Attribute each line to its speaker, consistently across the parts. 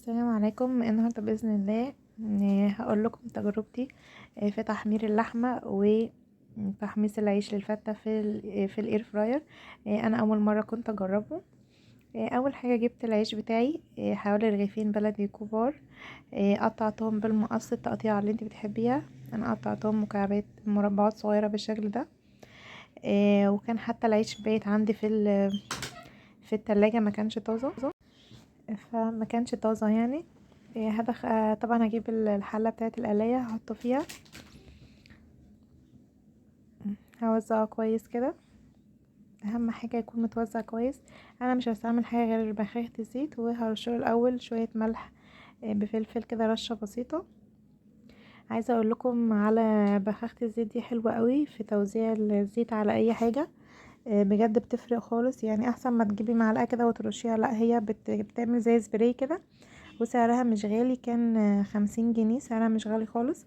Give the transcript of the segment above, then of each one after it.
Speaker 1: السلام عليكم. النهارده باذن الله هقول لكم تجربتي في تحمير اللحمه وتحميص العيش للفته في الاير فراير. انا اول مره كنت اجربه. اول حاجه جبت العيش بتاعي حوالي رغيفين بلدي كبار. قطعتهم بالمقص التقطيع اللي انت بتحبيها. انا قطعتهم مكعبات مربعات صغيره بالشكل ده. وكان حتى العيش بايت عندي في التلاجة، ما كانش طازه، فما كانش طازه يعني. طبعا هجيب الحله بتاعه القلايه هحطه فيها، هوزعه كويس كده. اهم حاجه يكون متوزع كويس. انا مش هستعمل حاجه غير بخاخه الزيت، وهرشه الاول شويه ملح بفلفل كده رشه بسيطه. عايزه اقول لكم على بخاخه الزيت دي حلوه قوي في توزيع الزيت على اي حاجه. بجد بتفرق خالص، يعني احسن ما تجيبي معلقه كده وترشيها، لا هي بتعمل زي سبراي كده. وسعرها مش غالي، كان 50 جنيه، سعرها مش غالي خالص.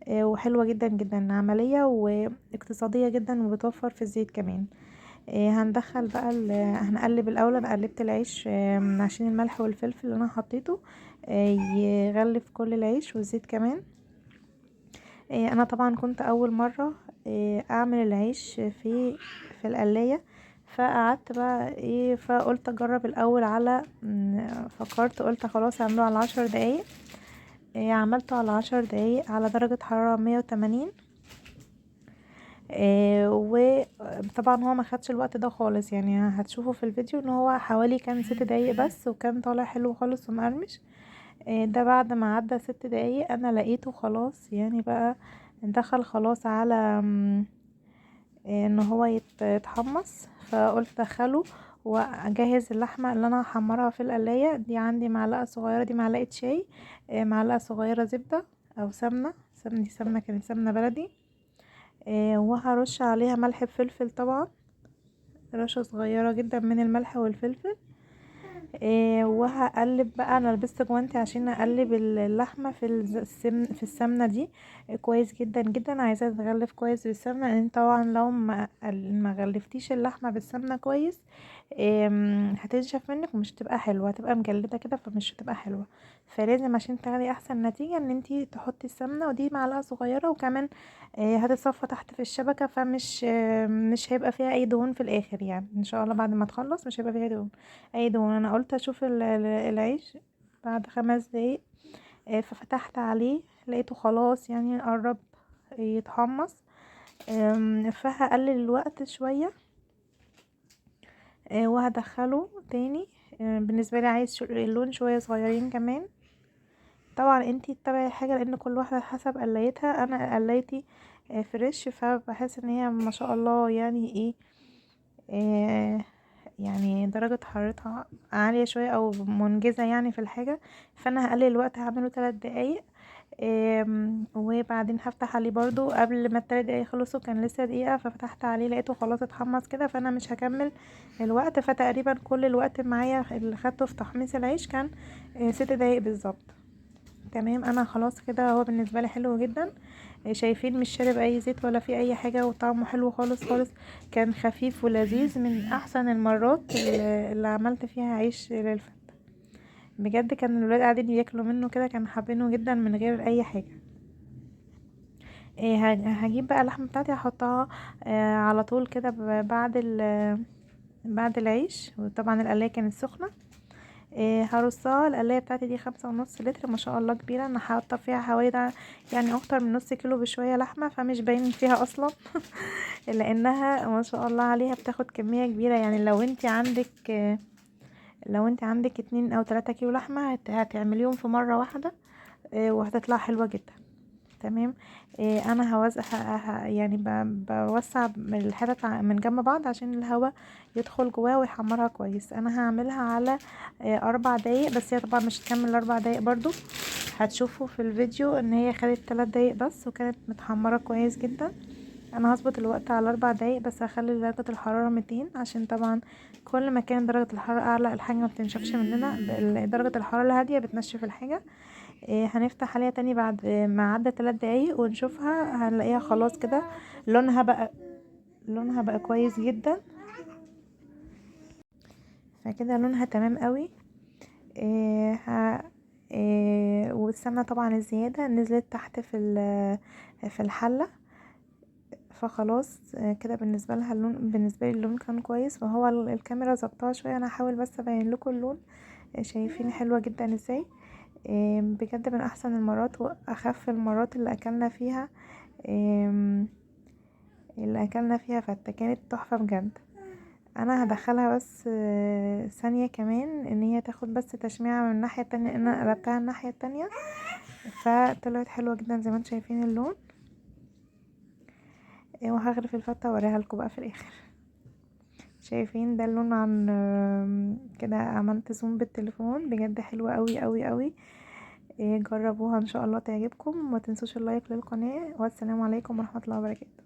Speaker 1: وحلوة جدا جدا، عملية واقتصادية جدا، وبتوفر في الزيت كمان. هندخل بقى هنقلب الاول. انا قلبت العيش عشان الملح والفلفل اللي انا حطيته يغلف كل العيش والزيت كمان. انا طبعا كنت اول مرة اعمل العيش في القلاية. فقعدت بقى فقلت اجرب الاول على فكرت قلت خلاص اعمله على 10 دقايق. عملته على 10 دقايق على درجة حرارة 180. وطبعا هو ما خدش الوقت ده خالص، يعني هتشوفوا في الفيديو ان هو حوالي كان 6 دقايق بس، وكان طالع حلو خالص ومقرمش. ده بعد ما عدى 6 دقايق انا لقيته خلاص، يعني بقى دخل خلاص على ان هو يتحمص. فقلت ادخله واجهز اللحمه اللي انا هحمرها في القلايه دي. عندي معلقه صغيره، دي معلقه شاي، معلقه صغيره زبده او سمنه دي سمنه، كانت سمنه بلدي. وهرش عليها ملح بفلفل طبعا، رشه صغيره جدا من الملح والفلفل. وهقلب بقى. انا لبست جوانتي عشان اقلب اللحمه في السمنه دي كويس جدا جدا. عايزاها تتغلف كويس بالسمنه، لان طبعا لو ما غلفتيش اللحمه بالسمنه كويس هتنشف منك ومش هتبقى حلوه، هتبقى مجلده كده فمش هتبقى حلوه. فلازم عشان تاخدي احسن نتيجه ان انتي تحطي السمنه، ودي معلقه صغيره. وكمان هتتصفى تحت في الشبكه، فمش مش هيبقى فيها اي دهون في الاخر، يعني ان شاء الله بعد ما تخلص مش هيبقى فيها دهون اي دهون. انا قلت اشوف العيش بعد 5 دقايق. ففتحت عليه لقيته خلاص يعني قرب يتحمص. فهقلل الوقت شوية وهدخله تاني. بالنسبة لي عايز اللون شوية صغيرين كمان. طبعا انتي تتابعي الحاجة، لان كل واحدة حسب قلايتها. انا قلايتي فريش، فبحس ان هي ما شاء الله يعني ايه، يعني درجة حرارتها عالية شوية او منجزة يعني في الحاجة. فانا هقلل الوقت، هعمله 3 دقايق. وبعدين هفتح عليه برضو قبل ما ال3 دقايق خلصوا، كان لسه دقيقة. ففتحت عليه لقيته خلاص اتحمص كده، فانا مش هكمل الوقت. فتقريبا كل الوقت معايا اللي خدته في تحميص العيش كان 6 دقايق بالظبط. تمام، انا خلاص كده هو بالنسبه لي حلو جدا. شايفين مش شارب اي زيت ولا في اي حاجه، وطعمه حلو خالص خالص. كان خفيف ولذيذ، من احسن المرات اللي عملت فيها عيش للفته. بجد كان الولاد قاعدين ياكلوا منه كده، كانوا حابينه جدا من غير اي حاجه. هجيب بقى اللحمه بتاعتي هحطها على طول كده بعد العيش. وطبعا القلايه كانت سخنه. هرصها. القلاية بتاعتي دي 5.5 لتر، ما شاء الله كبيرة. انا حاطة فيها حوالي ده يعني اكتر من نص كيلو بشوية لحمة، فمش باين فيها اصلا لانها ما شاء الله عليها بتاخد كمية كبيرة. يعني لو انت عندك 2 أو 3 كيلو لحمة هتعمليهم في مرة واحدة وهتطلع حلوة جدا. تمام. انا هوزع يعني بوسع الحتت من جنب بعض عشان الهواء يدخل جواها ويحمرها كويس. انا هعملها على 4 دقايق بس، هي طبعا مش هتكمل 4 دقايق برضو. هتشوفوا في الفيديو ان هي خدت 3 دقايق بس، وكانت متحمرة كويس جدا. انا هظبط الوقت على 4 دقايق بس، هخلي درجة الحرارة 200 عشان طبعا كل ما كان درجة الحرارة اعلى الحاجة ما بتنشفش مننا. درجة الحرارة الهادية بتنشف الحاجة. هنفتح عليها تاني بعد ما عدى 3 دقايق ونشوفها، هنلاقيها خلاص كده. لونها بقى كويس جدا. فكده لونها تمام قوي. والسمنة طبعا الزيادة نزلت تحت في الحلة. فخلاص كده بالنسبة لها اللون، بالنسبة لي اللون كان كويس، وهو الكاميرا ظبطها شوية. انا هحاول بس ابين لكم اللون. شايفين حلوة جدا ازاي. بجد من احسن المرات واخف المرات اللي اكلنا فيها، فتة كانت تحفة بجد. انا هدخلها بس ثانية كمان ان هي تاخد بس تشميعة من الناحية التانية، ان انا قلبتها الناحية التانية فطلعت حلوة جدا زي ما انتم شايفين اللون. وهغرف الفتة واوريها لكم بقى في الاخر. شايفين ده اللون عن كده. عملت زوم بالتليفون، بجد حلوة قوي قوي قوي. جربوها ان شاء الله تعجبكم، وما تنسوش اللايك للقناة، والسلام عليكم ورحمة الله وبركاته.